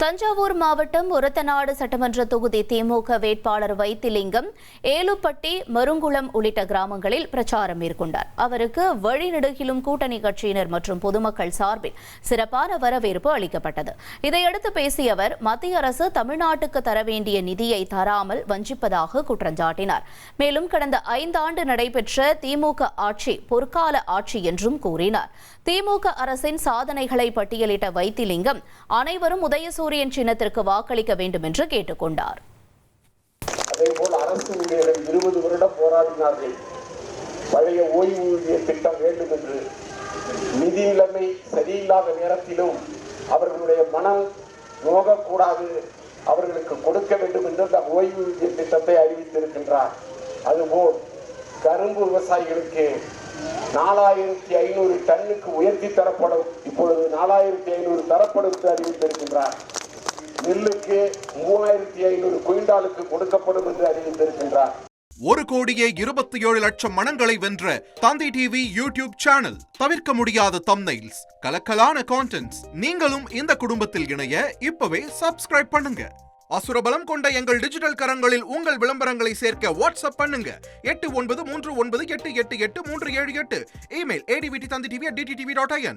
தஞ்சாவூர் மாவட்டம் ஒரத்தநாடு சட்டமன்ற தொகுதி திமுக வேட்பாளர் வைத்திலிங்கம் ஏலுப்பட்டி மருங்குளம் உள்ளிட்ட கிராமங்களில் பிரச்சாரம் மேற்கொண்டார். அவருக்கு வழிநெடுகிலும் கூட்டணி கட்சியினர் மற்றும் பொதுமக்கள் சார்பில் சிறப்பான வரவேற்பு அளிக்கப்பட்டது. இதையடுத்து பேசிய அவர், மத்திய அரசு தமிழ்நாட்டுக்கு தர வேண்டிய நிதியை தராமல் வஞ்சிப்பதாக குற்றம் சாட்டினார். மேலும் கடந்த 5 ஆண்டு நடைபெற்ற திமுக ஆட்சி பொற்கால ஆட்சி என்றும் கூறினார். திமுக அரசின் சாதனைகளை பட்டியலிட்ட வைத்திலிங்கம் அனைவரும் உதயசூரியன் சின்னத்திற்கு வாக்களிக்க வேண்டும் என்று கேட்டுக் கொண்டார். அதேபோல் அரசு ஊழியர்கள் 20 வருடம் போராடினார்கள். பழைய ஓய்வூதிய திட்டம் வேண்டும் என்று. நிதி நிலைமை சரியில்லாத நேரத்திலும் அவர்களுடைய மனம் நோகக்கூடாது, அவர்களுக்கு கொடுக்க வேண்டும் என்று அந்த ஓய்வூதிய திட்டத்தை அறிவித்திருக்கின்றார். அதுபோல் கரும்பு விவசாயிகளுக்கு 4500 டன்னுக்கு உயர்த்தி தரப்படும், இப்பொழுது 4500 தரப்படும் என்று அறிவித்திருக்கின்றார். நெல்லுக்கு 3500 குவிண்டாலுக்கு கொடுக்கப்படும் என்று அறிவித்திருக்கின்றார். 1,27,00,000 மனங்களை வென்ற தந்தி டிவி யூடியூப் சேனல். தவிர்க்க முடியாத தம்ப்நெயில்ஸ், கலக்கலான கான்டென்ட்ஸ். நீங்களும் இந்த குடும்பத்தில் இணைய இப்பவே சப்ஸ்கிரைப் பண்ணுங்க. அசுரபலம் கொண்ட எங்கள் டிஜிட்டல் கரங்களில் உங்கள் விளம்பரங்களை சேர்க்க வாட்ஸ்அப் பண்ணுங்க. 8939888378. Email advtthanditv@dttv.in.